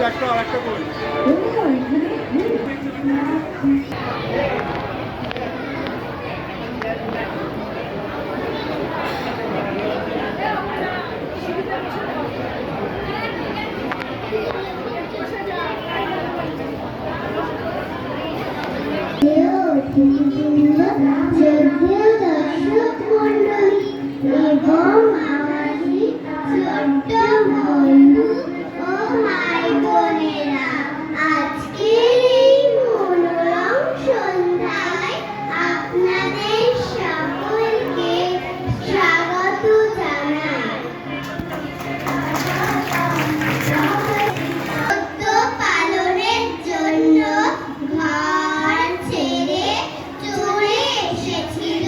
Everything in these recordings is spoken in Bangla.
একটা আর একটা করি। এবং আমাদের ছোট্ট বন্ধু ও ভাই বোনেরা, আজকের এই মনোরম সন্ধ্যায় আপনাদের সকলকে স্বাগত জানাই। সত্য পালনের জন্য ঘর ছেড়ে চলে এসেছিল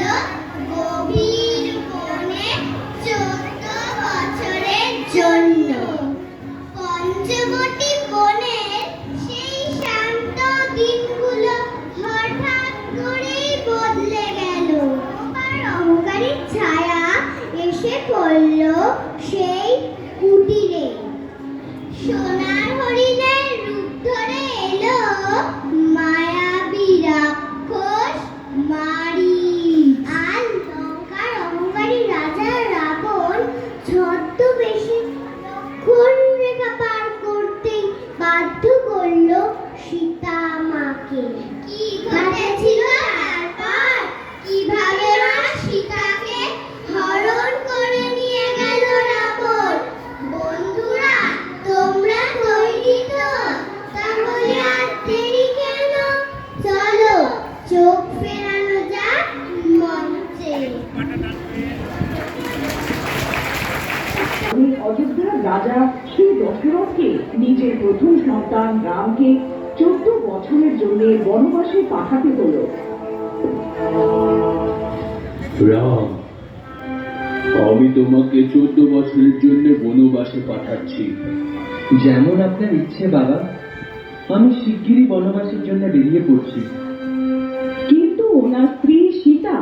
গভীর বনে 14 বছরের জন্য। পঞ্চবটী বনের সেই শান্ত দিনগুলো হঠাৎ করেই বদলে গেল। আর অহংকারীর ছায়া এসে পড়ল সেই কুটিরে। সোনার হরিণের রূপ ধরে এলো মায়াবী রাক্ষস মারীচ। আর লঙ্কার অহংকারী রাজা রাবণ ছদ্মবেশে লক্ষণ রেখা পার করতেই বাধ্য করল সীতা মাকে। কি ঘটেছিল তারপর? কিভাবে মা সীতাকে হরণ করে নিয়ে গেল রাবণ? বন্ধুরা, তোমরা তৈরি তো? তাহলে আর দেরি কেন? চলো চোখ ফেরানো যাক মঞ্চে। অযোধ্যার রাজা শ্রী দশরথকে নিজের প্রথম সন্তান রামকে 14 বছরের জন্য বনবাসে পাঠাতে হলো। রাম, আমি তোমাকে 14 বছরের জন্য বনবাসে পাঠাচ্ছি। যেমন আপনার ইচ্ছে বাবা, আমি শিগগিরই বনবাসের জন্য বেরিয়ে পড়ছি। কিন্তু ওনার স্ত্রী সীতা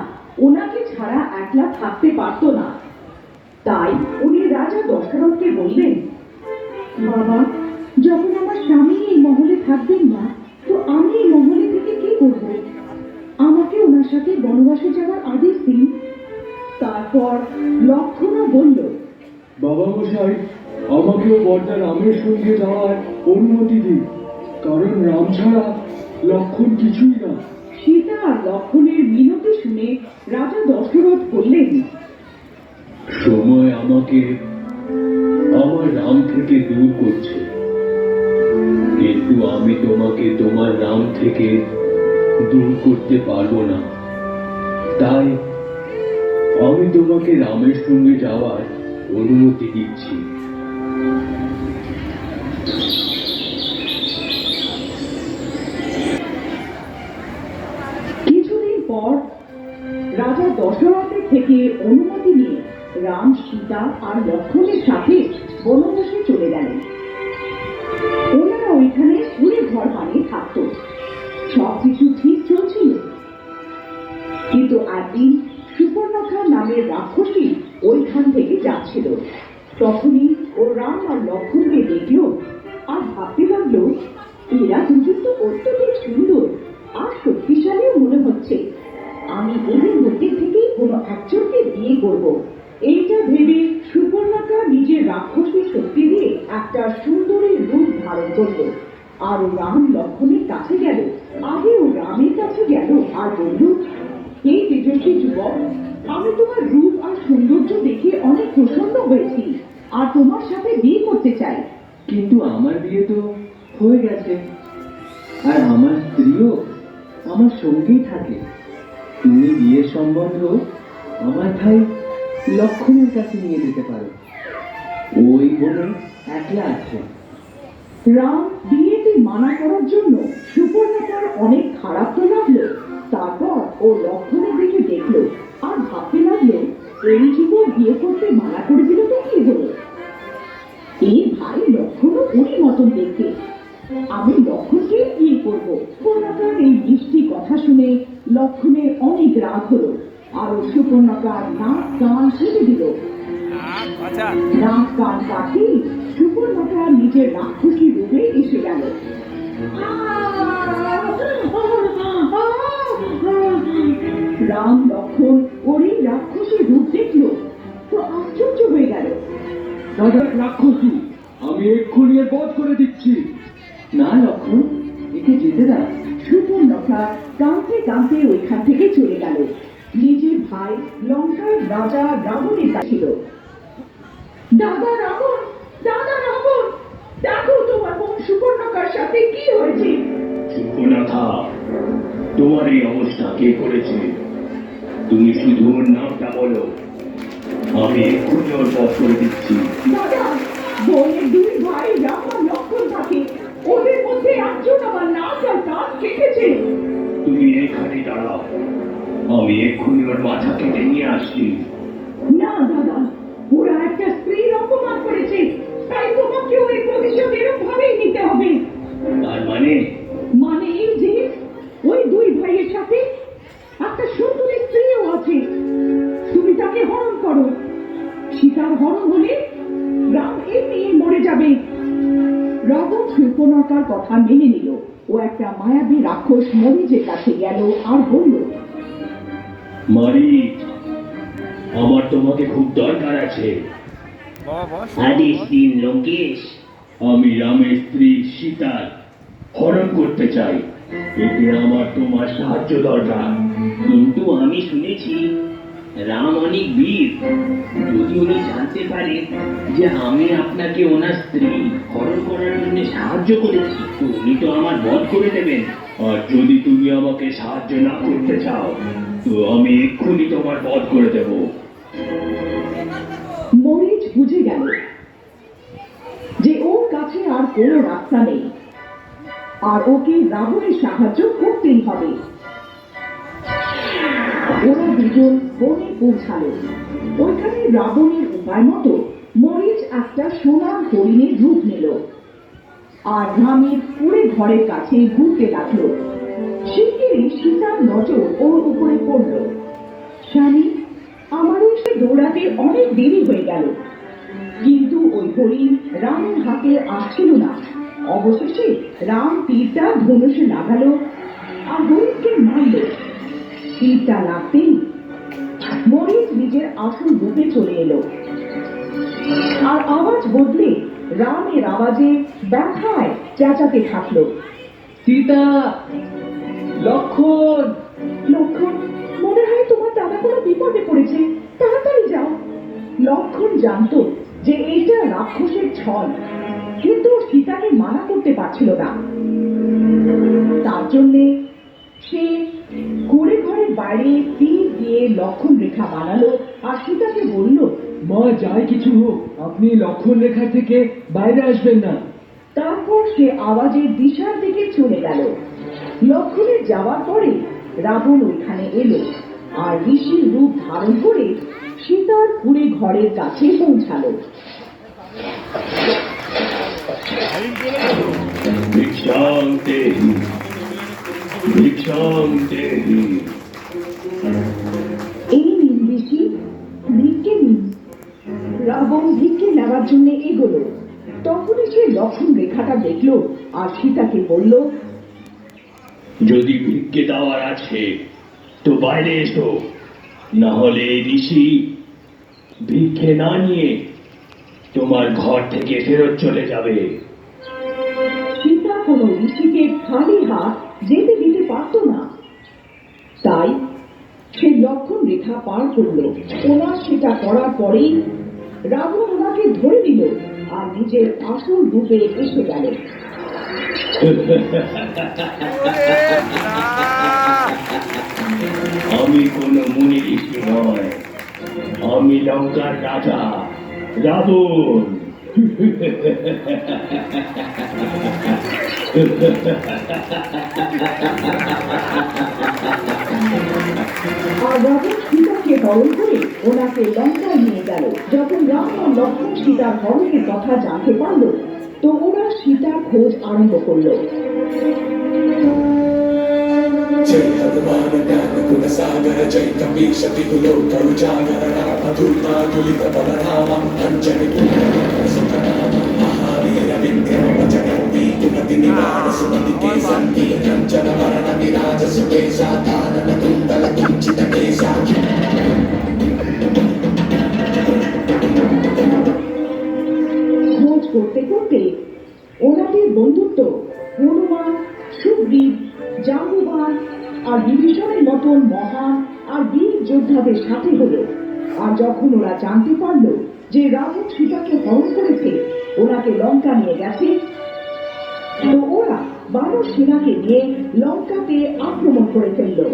ওনাকে ছাড়া একলা থাকতে পারত না। তাই উনি রাজা দশরথকে বললেন, বাবা, যখন আমার স্বামী এই মহলে থাকবেন না, তো আমি এই মহলে থেকে কি করব? আমাকে ওনার সাথে বনবাসে যাওয়ার আদেশ দিন। তারপর লক্ষ্মণও বলল, বাবা মশাই, আমাকেও বর্দা রামের সঙ্গে যাওয়ার অনুমতি দিন, কারণ রাম ছাড়া লক্ষণ কিছুই না। সীতা আর লক্ষ্মণের মিনতি শুনে রাজা দশরথ বললেন, সময় আমাকে আমার রাম থেকে দূর করছে, কিন্তু আমি তোমাকে তোমার রাম থেকে দূর করতে পারবো না। তাই আমি তোমাকে রামের সঙ্গে যাওয়ার অনুমতি দিচ্ছি। কিছুদিন পর রাজা দশরথের থেকে অনুমতি নিয়ে রাম, সীতা আর লক্ষ্মণের সাথে বনবাসে চলে গেলেন। ওনারা ওইখানে ঘুরে ঘর বানিয়ে থাকত। সবকিছু ঠিক চলছিল, কিন্তু একদিন সুপর্ণখা নামের রাক্ষসী ওইখান থেকে যাচ্ছিল। তখনই ও রাম আর লক্ষ্মণকে দেখল আর ভাবতে লাগলো, এরা দুজন তো অত্যধিক সুন্দর আর শক্তিশালীও মনে হচ্ছে। আমি এদের মধ্যে থেকেই কোনো একজনকে বিয়ে করব। এইটা ভেবে সুপর্ণখা নিজের রাক্ষসী শক্তি দিয়ে একটা সুন্দরীর রূপ ধারণ করল আর ও রাম লক্ষ্মণের কাছে গেল। আগে ও রামের কাছে গেল আর বলল, এই তেজস্বী যুবক, আমি তোমার রূপ আর সৌন্দর্য দেখে অনেক প্রসন্ন হয়েছি আর তোমার সাথে বিয়ে করতে চাই। কিন্তু আমার বিয়ে তো হয়ে গেছে, আর আমার স্ত্রীও আমার সঙ্গেই থাকে। তুমি বিয়ের সম্বন্ধ আমার ভাই লক্ষ্মণের কাছে নিয়ে যেতে পারো, ওই বনে একলা আছে। রাম বিয়েতে মানা করার জন্য সুপর্ণখার অনেক খারাপ তো লাগলো। তারপর ও লক্ষ্মণের দিকে দেখলো আর ভাবতে লাগলো, এই যুবক বিয়ে করতে মানা করে দিল তো কি হলো? এই ভাই লক্ষ্মণও উনি মতন দেখতে, আমি লক্ষ্মণকে বিয়ে করবো। সুপর্ণখার এই মিষ্টি কথা শুনে লক্ষ্মণের অনেক রাগ হলো আর ও সুপর্ণখার নাক কান ছেড়ে দিল। নাক কান কাটি সুপর্ণতা নিজের রাক্ষসী রূপে এসে গেল। রাম লক্ষ্মণ ওর এই রাক্ষসী রূপ দেখলো তো আশ্চর্য হয়ে গেল। দাদা রাক্ষসী, আমি এক্ষুনি এর বধ করে দিচ্ছি। না লক্ষণ, একে যেতে দাও। সুপর্ণতা কাঁদতে কাঁদতে ওইখান থেকে চলে গেল। নিজের ভাই লঙ্কার রাজা রাবণের কাছে ছিল। দাদা রাবণ, দাদা রাবণ, দেখো তোমার বোন সুপর্ণকার সাথে কি হয়েছে। সুপর্ণা, তোমার এই অবস্থা কে করেছে? তুমি শুধু ওর নামটা বলো, আমি এক্ষুনি ওর বধ করে দিচ্ছি। দাদা, বোনের দুই ভাই রাম আর লক্ষ্মণ থাকে, ওদের মধ্যে একজন আমার নাক আর কান কেটেছে। তুমি এখানে দাঁড়াও, আমি এক্ষুনি ওর মাথা কেটে নিয়ে আসছি। না দাদা, ওরা একটা স্ত্রীর অপমান করেছে, তাই তোমাকে ওই প্রতিশোধ এরকম ভাবেই নিতে হবে। তার মানে মানে এই যে ওই দুই ভাইয়ের সাথে একটা সুন্দরী স্ত্রীও আছে, তুমি তাকে হরণ করো। সীতার হরণ হলে রাম এমনি মরে যাবে। রাবণ সুপর্ণকার কথা মেনে নিল। ও একটা মায়াবী রাক্ষস মরিচের কাছে গেল আর বলল, মারিচ, আমার তোমাকে খুব দরকার আছে। আদেশ দিন লঙ্কেশ। আমি রামের স্ত্রী সীতার হরণ করতে চাই, এতে আমার তোমার সাহায্য দরকার। কিন্তু আমি শুনেছি রাম অনেক বীর। যদি উনি জানতে পারে যে আমি আপনাকে ওনার স্ত্রী হরণ করার জন্য সাহায্য করেছি, তো উনি তো আমার বধ করে দেবেন। আর যদি তুমি আমাকে সাহায্য না করতে চাও, তো আমি এক্ষুনি তোমার বধ করে দেব। মরিচ বুঝে গেল যে ওর কাছে আর কোনো রাস্তা নেই, আর ওকে রাবণের সাহায্য করতেই হবে। ওরা দুজন বনে পৌঁছালো। ওইখানে রাবণের উপায় মতো মরিচ একটা সোনার হরিণের রূপ নিল আর রামের পুরে ঘরের কাছে ঘুরতে লাগলো। শিগগিরই সীতার নজর ওর উপরে পড়ল। স্বামী, আমার এসে দৌড়াতে অনেক দেরি হয়ে গেল, কিন্তু ওই হরিণ রামের হাতে আসছিল না। অবশেষে রাম তীরটা ধনুষে লাগালো আর হরিণকে মারল। তীরটা লাগতেই মরিচ নিজের আসল রূপে চলে এলো আর আওয়াজ বদলে রামের আওয়াজে ব্যথায় চেঁচাতে থাকলো, সীতা, লক্ষণ। লক্ষণ, মনে হয় তোমার দাদা কোনো বিপদে পড়েছে, তাড়াতাড়ি যাও। লক্ষণ জানতো যে এইটা রাক্ষসের ছল, কিন্তু সীতাকে মানা করতে পারছিল না। তার জন্যে সে কুড়ে ঘরের বাইরে তীর দিয়ে লক্ষণ রেখা বানালো আর সীতাকে বলল, মা, যাই কিছু হোক, আপনি লক্ষণ রেখা থেকে বাইরে আসবেন না। তারপর সে আওয়াজের দিশার দিকে চলে গেল। লক্ষণের যাওয়ার পরে রাবণ ওইখানে এলো আর ঋষির রূপ ধারণ করে সীতার কুড়ে ঘরের কাছে পৌঁছালো। ভিক্ষাং দেহি, ভিক্ষাং দেহি। এই নিন ঋষি, ভিক্ষে নিন। রাবণ ভিক্ষে নেওয়ার জন্য এগোলো। তখনই সে লক্ষণ রেখাটা দেখলো আর সীতাকে বলল, যদি ভিক্ষে দেওয়ার আছে তো বাইরে এসো, না হলে এই ঋষি ভিক্ষে না নিয়ে তোমার ঘর থেকে ফেরত চলে যাবে। সীতা কোনো ঋষিকে খালি হাত যেতে দিতে পারত না, তাই সে লক্ষণ রেখা পার করলো। ওনার সেটা করার পরেই রাবণ ওনাকে ধরে দিল আর নিজের আসল রূপে এসে গেল। আমি কোনো মুনি ঋষি নয়, আমি লঙ্কার রাজা রাবণ। আর রাবণ সীতাকে হরণ করে ওনাকে লঙ্কায় নিয়ে গেল। যখন রাম ও লক্ষ্মণ সীতার হরণের কথা জানতে পারল, তো ওরা সীতার খোঁজ আরম্ভ করলো। जय हनुमान ज्ञान गुण सागर जय कपीश तिहु लोक उजागर राम दूता तुलित बलराम अंजनी सुतनाम महावीर विक्रम जगन्ति कुमति निवार सुमति के संति कंचन वरण विराज सुकेशा कानन कुंडल कुंचित केशा খোঁজ করতে করতে ওনাদের বন্ধুত্ব হনুমান, সুগ্রীব, জাম্বুবান আর বিভীষণের মতন মহান আর বীর যোদ্ধাদের সাথে হলো। আর যখন ওরা জানতে পারলো যে রাবণ সীতাকে হরণ করেছে, ওনাকে লঙ্কা নিয়ে গেছে, তো ওরা বানর সেনাকে নিয়ে লঙ্কাতে আক্রমণ করে ফেললো।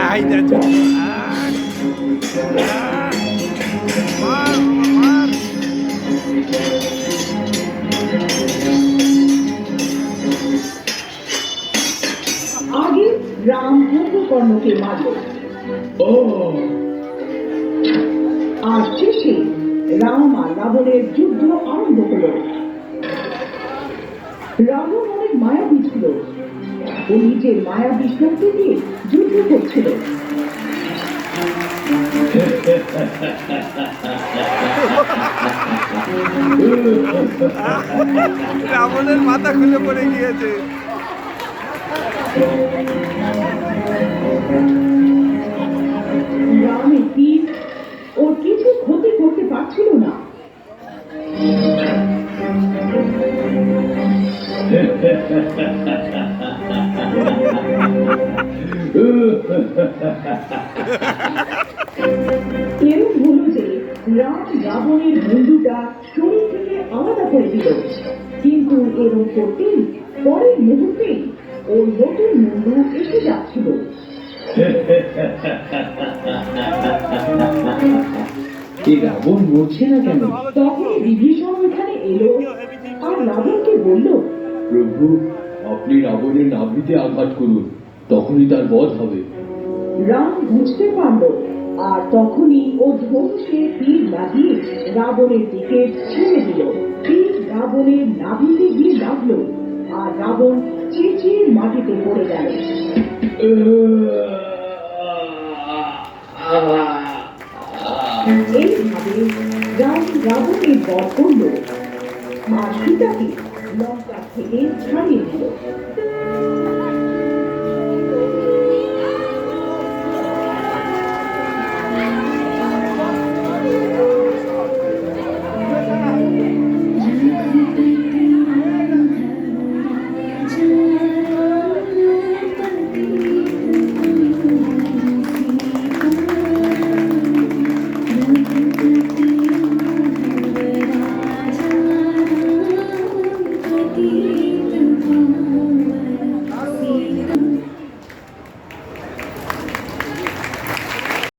Ay, de hecho. Mar. আগে রাম কুম্ভকর্ণকে মারল, ও আর শেষে রাম আর রাবণের যুদ্ধ আরম্ভ হলো। রাবণ অনেক মায়াবী ছিল, ও নিজের মায়াবী শক্তি দিয়ে যুদ্ধ করছিল। রাবণের মাথা খুলে পড়ে গিয়েছে। রামের তীর ওর কিছু ক্ষতি করতে পারছিল না। এরম হলো যে রাম রাবণের মুন্ডুটা শরীর থেকে আলাদা করে দিল, কিন্তু এরম করতেই পরের মুহূর্তেই ওর নতুন মুন্ডু এসে যাচ্ছিল। এই রাবণ মরছে না কেন? তখনই বিভীষণ ওখানে এলো আর রাবণকে বলল, প্রভু, আপনি রাবণের নাভিতে আঘাত করুন, তখনই তার বধ হবে। রাম বুঝতে পারল, আর তখনই ও ধনুষে তীর লাগিয়ে রাবণের দিকে ছেড়ে দিল। তীর রাবণের নাভিতে গিয়ে লাগলো, আর রাবণ চেঁচিয়ে মাটিতে পড়ে গেল। এইভাবে রাম রাবণের বধ করল আর সীতাকে লঙ্কা থেকে ছাড়িয়ে দিল।